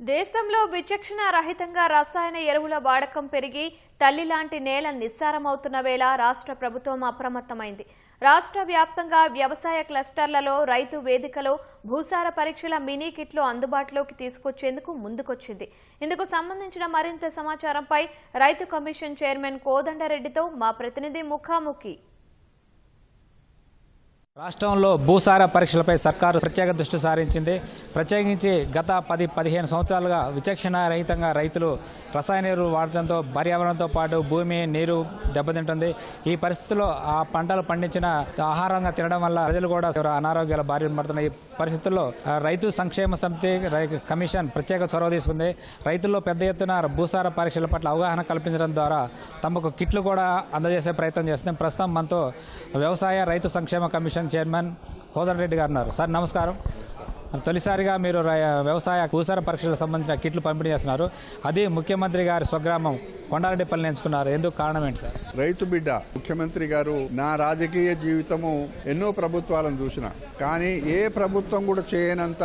దేశంలో విచక్షణ రహితంగా రసాయన ఎరువుల వాడకం పెరిగి తల్లి లాంటి నేల నిస్సారమవుతున్న వేళ రాష్ట్ర ప్రభుత్వం అప్రమత్తమైంది. రాష్ట్ర వ్యాప్తంగా వ్యవసాయ క్లస్టర్లలో రైతు వేదికలో భూసార పరీక్షల మినీ కిట్లు అందుబాటులోకి తీసుకొచ్చేందుకు ముందుకొచ్చింది. ఇందుకు సంబంధించిన మరింత సమాచారంపై రైతు కమిషన్ చైర్మన్ కోదండరెడ్డితో మా ప్రతినిధి ముఖాముఖి. రాష్ట్రంలో భూసార పరీక్షలపై సర్కారు ప్రత్యేక దృష్టి సారించింది. ప్రత్యేకించి గత 10-15 సంవత్సరాలుగా విచక్షణ రహితంగా రైతులు రసాయన ఎరువులు వాడటంతో పర్యావరణంతో పాటు భూమి నీరు దెబ్బతింటుంది. ఈ పరిస్థితుల్లో ఆ పంటలు పండించిన ఆహారంగా తినడం వల్ల ప్రజలు కూడా అనారోగ్యాల బారిన పడుతున్న ఈ పరిస్థితుల్లో రైతు సంక్షేమ సమితి కమిషన్ ప్రత్యేక చొరవ తీసుకుంది. రైతుల్లో పెద్ద ఎత్తున భూసార పరీక్షల పట్ల అవగాహన కల్పించడం ద్వారా తమకు కిట్లు కూడా అందజేసే ప్రయత్నం చేస్తుంది. ప్రస్తుతం మనతో వ్యవసాయ రైతు సంక్షేమ కమిషన్ చైర్మన్ కోదండరెడ్డి గారు ఉన్నారు. సార్ నమస్కారం. తొలిసారిగా మీరు వ్యవసాయ భూసార పరీక్షలకు సంబంధించిన కిట్లు పంపిణీ చేస్తున్నారు. అది ముఖ్యమంత్రి గారి స్వగ్రామం కొండారెడ్డిపల్లిని ఎంచుకున్నారు. ఎందుకు కారణం ఏంటి సార్? రైతు బిడ్డ ముఖ్యమంత్రి గారు. నా రాజకీయ జీవితము ఎన్నో ప్రభుత్వాలను చూసిన, కానీ ఏ ప్రభుత్వం కూడా చేయనంత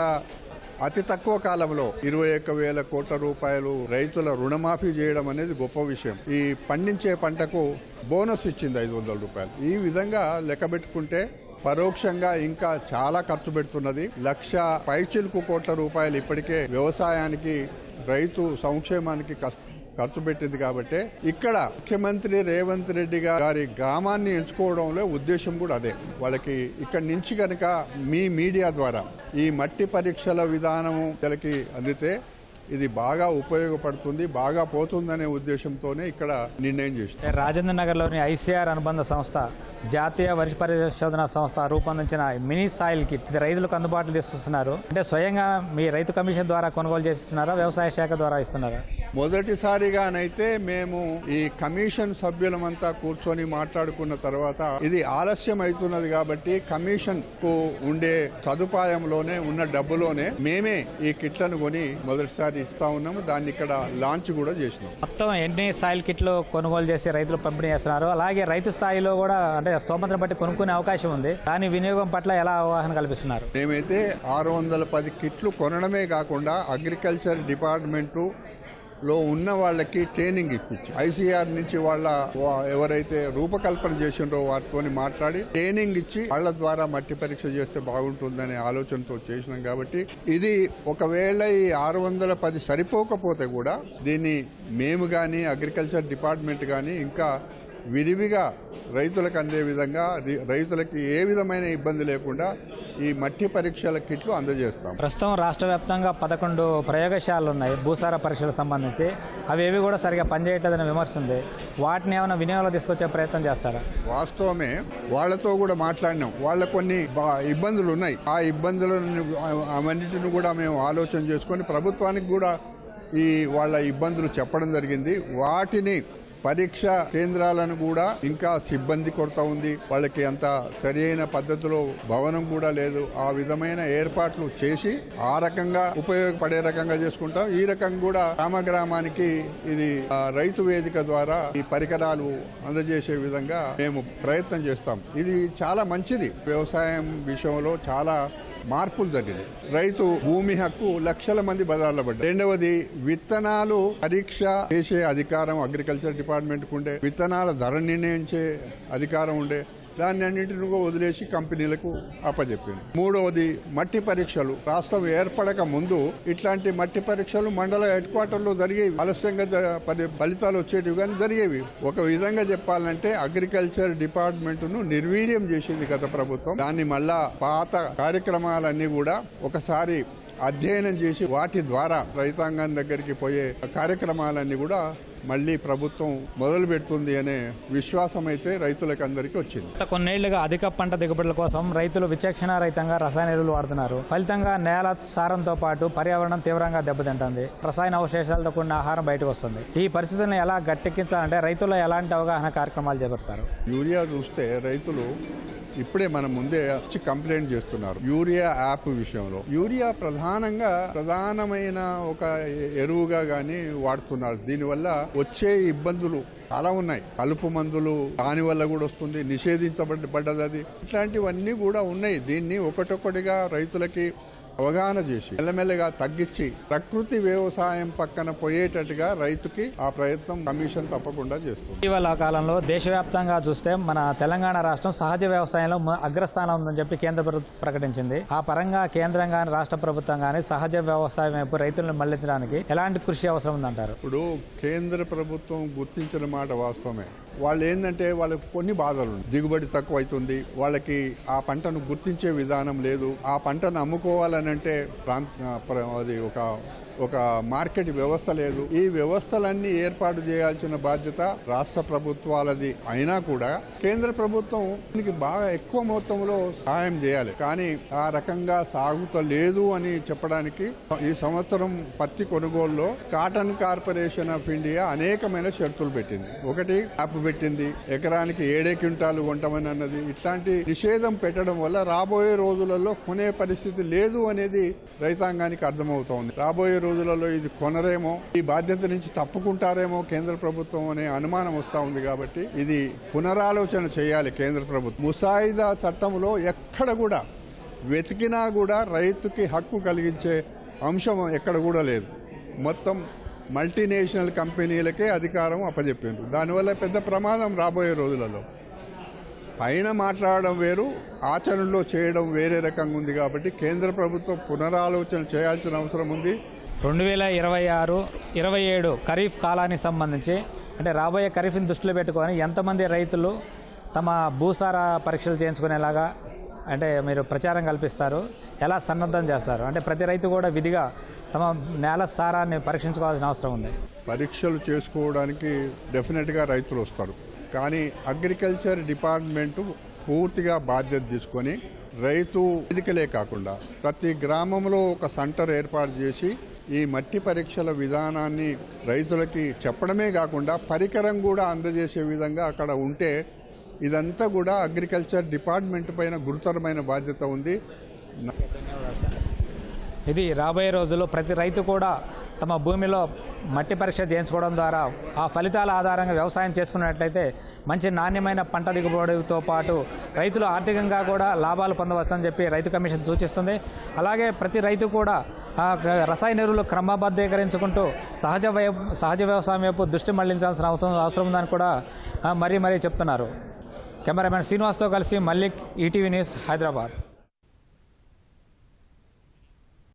అతి తక్కువ కాలంలో 21,000 కోట్ల రూపాయలు రైతుల రుణమాఫీ చేయడం అనేది గొప్ప విషయం. ఈ పండించే పంటకు బోనస్ ఇచ్చింది 500 రూపాయలు. ఈ విధంగా లెక్కబెట్టుకుంటే పరోక్షంగా ఇంకా చాలా ఖర్చు పెడుతున్నది. 1,00,000 పైచిలుకు కోట్ల రూపాయలు ఇప్పటికే వ్యవసాయానికి రైతు సంక్షేమానికి ఖర్చు పెట్టింది. కాబట్టి ఇక్కడ ముఖ్యమంత్రి రేవంత్ రెడ్డి గారి గ్రామాన్ని ఎంచుకోవడంలో ఉద్దేశం కూడా అదే. వాళ్ళకి ఇక్కడి నుంచి కనుక మీ మీడియా ద్వారా ఈ మట్టి పరీక్షల విధానము వాళ్ళకి అందితే ఇది బాగా ఉపయోగపడుతుంది, బాగా పోతుందనే ఉద్దేశంతోనే ఇక్కడ నిర్ణయం చేసింది. రాజేంద్ర నగర్లోని ఐసీఆర్ అనుబంధ సంస్థ జాతీయ వరి పరిశోధన సంస్థ రూపొందించిన మినీ సాయిల్ కిట్ రైతులకు అందుబాటులో తీసుకొస్తున్నారు. అంటే స్వయంగా మీ రైతు కమిషన్ ద్వారా కొనుగోలు చేస్తున్నారా, వ్యవసాయ శాఖ ద్వారా ఇస్తున్నారా? మొదటిసారిగానైతే మేము ఈ కమిషన్ సభ్యులమంతా కూర్చొని మాట్లాడుకున్న తర్వాత ఇది ఆలస్యం అవుతున్నది కాబట్టి కమిషన్ కు ఉండే సదుపాయంలోనే ఉన్న డబ్బులోనే మేమే ఈ కిట్లను కొని మొదటిసారి ఇస్తా ఉన్నాము. దాన్ని ఇక్కడ లాంచ్ కూడా చేసినాం. మొత్తం ఎన్ని సాయిల్ కిట్లు కొనుగోలు చేసి రైతులు పంపిణీ చేస్తున్నారు? అలాగే రైతు స్థాయిలో కూడా అంటే స్తోమతను బట్టి కొనుక్కునే అవకాశం ఉంది. దాని వినియోగం పట్ల ఎలా అవగాహన కల్పిస్తున్నారు? మేమైతే 610 కిట్లు కొనడమే కాకుండా అగ్రికల్చర్ డిపార్ట్మెంటు లో ఉన్న వాళ్ళకి ట్రైనింగ్ ఇప్పించి ఐసీఆర్ నుంచి ఎవరైతే రూపకల్పన చేసిండ్రో వారితో మాట్లాడి ట్రైనింగ్ ఇచ్చి వాళ్ళ ద్వారా మట్టి పరీక్ష చేస్తే బాగుంటుందనే ఆలోచనతో చేసినాం. కాబట్టి ఇది ఒకవేళ ఈ 610 సరిపోకపోతే కూడా దీన్ని మేము కానీ అగ్రికల్చర్ డిపార్ట్మెంట్ కానీ ఇంకా విరివిగా రైతులకు అందే విధంగా రైతులకి ఏ విధమైన ఇబ్బంది లేకుండా ఈ మట్టి పరీక్షల కిట్లు అందజేస్తాం. ప్రస్తుతం రాష్ట్ర వ్యాప్తంగా 11 ప్రయోగశాలలు ఉన్నాయి భూసార పరీక్షలకు సంబంధించి. అవి ఏవి కూడా సరిగా పనిచేయట్లేదనే విమర్శ ఉంది. వాటిని ఏమైనా వినియోగంలో తీసుకొచ్చే ప్రయత్నం చేస్తారా? వాస్తవమే, వాళ్లతో కూడా మాట్లాడినాం. వాళ్ళ కొన్ని ఇబ్బందులు ఉన్నాయి. ఆ ఇబ్బందులను అవన్నిటిని కూడా మేము ఆలోచన చేసుకొని ప్రభుత్వానికి కూడా వాళ్ళ ఇబ్బందులు చెప్పడం జరిగింది. వాటిని పరీక్ష కేంద్రాలను కూడా ఇంకా సిబ్బంది కొరత ఉంది. వాళ్ళకి అంత సరి అయిన పద్ధతిలో భవనం కూడా లేదు. ఆ విధమైన ఏర్పాట్లు చేసి ఆ రకంగా ఉపయోగపడే రకంగా చేసుకుంటాం. ఈ రకంగా కూడా గ్రామానికి ఇది రైతు వేదిక ద్వారా ఈ పరికరాలు అందజేసే విధంగా మేము ప్రయత్నం చేస్తాం. ఇది చాలా మంచిది. వ్యవసాయం విషయంలో చాలా మార్పులు జరిగింది. రైతు భూమి హక్కు లక్షల మంది బజార్లో పడ్డారు. రెండవది, విత్తనాలు పరీక్ష చేసే అధికారం అగ్రికల్చర్ డిపార్ట్మెంట్కు ఉండే, విత్తనాల ధర నిర్ణయించే అధికారం ఉండే, దాన్ని అన్నింటిని వదిలేసి కంపెనీలకు అప్పచెప్పింది. మూడవది, మట్టి పరీక్షలు రాష్ట్రం ఏర్పడక ముందు ఇట్లాంటి మట్టి పరీక్షలు మండల హెడ్ క్వార్టర్లో జరిగేవి. ఆలస్యంగా ఫలితాలు వచ్చేటివి కానీ జరిగేవి. ఒక విధంగా చెప్పాలంటే అగ్రికల్చర్ డిపార్ట్మెంట్ను నిర్వీర్యం చేసింది గత ప్రభుత్వం. దాన్ని మళ్ళా పాత కార్యక్రమాలన్నీ కూడా ఒకసారి అధ్యయనం చేసి వాటి ద్వారా రైతాంగం దగ్గరికి పోయే కార్యక్రమాలన్నీ కూడా మళ్లీ ప్రభుత్వం మొదలు పెడుతుంది అనే విశ్వాసం అయితే రైతులకు అందరికీ వచ్చింది. కొన్నేళ్లుగా అధిక పంట దిగుబడుల కోసం రైతులు విచక్షణ రహితంగా రసాయన ఎరువులు వాడుతున్నారు. ఫలితంగా నేల సారంతో పాటు పర్యావరణం తీవ్రంగా దెబ్బతింటుంది. రసాయన అవశేషాలతో కూడిన ఆహారం బయటకు వస్తుంది. ఈ పరిస్థితులను ఎలా గట్టెక్కించాలంటే రైతుల్లో ఎలాంటి అవగాహన కార్యక్రమాలు చేపడతారు? యూరియా చూస్తే రైతులు ఇప్పుడే మన ముందే వచ్చి కంప్లైంట్ చేస్తున్నారు. యూరియా యాప్ విషయంలో యూరియా ప్రధానమైన ఒక ఎరువుగా గానీ వాడుతున్నారు. దీనివల్ల వచ్చే ఇబ్బందులు చాలా ఉన్నాయి. కలుపు మందులు దాని వల్ల కూడా వస్తుంది, నిషేధించబడ్డది. ఇట్లాంటివన్నీ కూడా ఉన్నాయి. దీన్ని ఒకటొకటిగా రైతులకి అవగాహన చేసి మెల్లమెల్లగా తగ్గించి ప్రకృతి వ్యవసాయం పక్కన పోయేటట్టుగా రైతుకి ఆ ప్రయత్నం కమిషన్ తప్పకుండా చేస్తుంది. ఇటీవల కాలంలో దేశవ్యాప్తంగా చూస్తే మన తెలంగాణ రాష్ట్రం సహజ వ్యవసాయంలో అగ్రస్థానం ఉందని చెప్పి కేంద్ర ప్రభుత్వం ప్రకటించింది. ఆ పరంగా కేంద్రం కానీ రాష్ట్ర ప్రభుత్వం కానీ సహజ వ్యవసాయం వైపు రైతులను మళ్లించడానికి ఎలాంటి కృషి అవసరం ఉందంటారు? ఇప్పుడు కేంద్ర ప్రభుత్వం గుర్తించిన మాట వాస్తవమే. వాళ్ళు ఏంటంటే వాళ్ళకి కొన్ని బాధలు ఉన్నాయి. దిగుబడి తక్కువ అవుతుంది, వాళ్ళకి ఆ పంటను గుర్తించే విధానం లేదు, ఆ పంటను అమ్ముకోవాలనంటే అది ఒక మార్కెట్ వ్యవస్థ లేదు. ఈ వ్యవస్థలన్నీ ఏర్పాటు చేయాల్సిన బాధ్యత రాష్ట్ర ప్రభుత్వాలది అయినా కూడా కేంద్ర ప్రభుత్వం దీనికి బాగా ఎక్కువ మొత్తంలో సహాయం చేయాలి. కానీ ఆ రకంగా సాగుతలేదు అని చెప్పడానికి ఈ సంవత్సరం పత్తి కొనుగోలులో కాటన్ కార్పొరేషన్ ఆఫ్ ఇండియా అనేకమైన షరతులు పెట్టింది. ఒకటి యాప్ పెట్టింది, ఎకరానికి 7 క్వింటాలు కొంటామని అన్నది. ఇట్లాంటి నిషేధం పెట్టడం వల్ల రాబోయే రోజులలో కొనే పరిస్థితి లేదు అనేది రైతాంగానికి అర్థమవుతోంది. రాబోయే రోజులలో ఇది కొనరేమో, ఈ బాధ్యత నుంచి తప్పుకుంటారేమో కేంద్ర ప్రభుత్వం అనే అనుమానం వస్తూ ఉంది. కాబట్టి ఇది పునరాలోచన చేయాలి కేంద్ర ప్రభుత్వం. ముసాయిదా చట్టంలో ఎక్కడ కూడా వెతికినా కూడా రైతుకి హక్కు కలిగించే అంశం ఎక్కడ కూడా లేదు. మొత్తం మల్టీనేషనల్ కంపెనీలకే అధికారం అప్పచెప్పిండ్రు. దానివల్ల పెద్ద ప్రమాదం రాబోయే రోజులలో. పైన మాట్లాడడం వేరు, ఆచరణలో చేయడం వేరే రకంగా ఉంది. కాబట్టి కేంద్ర ప్రభుత్వం పునరాలోచన చేయాల్సిన అవసరం ఉంది. 2026-27 ఖరీఫ్ కాలానికి సంబంధించి అంటే రాబోయే ఖరీఫ్ని దృష్టిలో పెట్టుకొని ఎంతమంది రైతులు తమ భూసార పరీక్షలు చేయించుకునేలాగా అంటే మీరు ప్రచారం కల్పిస్తారు, ఎలా సన్నద్ధం చేస్తారు? అంటే ప్రతి రైతు కూడా విధిగా తమ నేల సారాన్ని పరీక్షించుకోవాల్సిన అవసరం ఉంది. పరీక్షలు చేసుకోవడానికి డెఫినెట్గా రైతులు వస్తారు. కానీ అగ్రికల్చర్ డిపార్ట్మెంటు పూర్తిగా బాధ్యత తీసుకొని రైతు వేదికలే కాకుండా ప్రతి గ్రామంలో ఒక సెంటర్ ఏర్పాటు చేసి ఈ మట్టి పరీక్షల విధానాన్ని రైతులకి చెప్పడమే కాకుండా పరికరం కూడా అందజేసే విధంగా అక్కడ ఉంటే ఇదంతా కూడా అగ్రికల్చర్ డిపార్ట్మెంట్ పైన గురుతరమైన బాధ్యత ఉంది. ఇది రాబోయే రోజుల్లో ప్రతి రైతు కూడా తమ భూమిలో మట్టి పరీక్ష చేయించుకోవడం ద్వారా ఆ ఫలితాల ఆధారంగా వ్యవసాయం చేసుకున్నట్లయితే మంచి నాణ్యమైన పంట దిగుబడితో పాటు రైతులు ఆర్థికంగా కూడా లాభాలు పొందవచ్చని చెప్పి రైతు కమిషన్ సూచిస్తుంది. అలాగే ప్రతి రైతు కూడా రసాయన ఎరువులు క్రమబద్ధీకరించుకుంటూ సహజ వ్యవసాయం వైపు దృష్టి మళ్లించాల్సిన అవసరం ఉందని కూడా మరీ చెప్తున్నారు. కెమెరామెన్ శ్రీనివాస్తో కలిసి మల్లిక్, ఈటీవీ న్యూస్, హైదరాబాద్.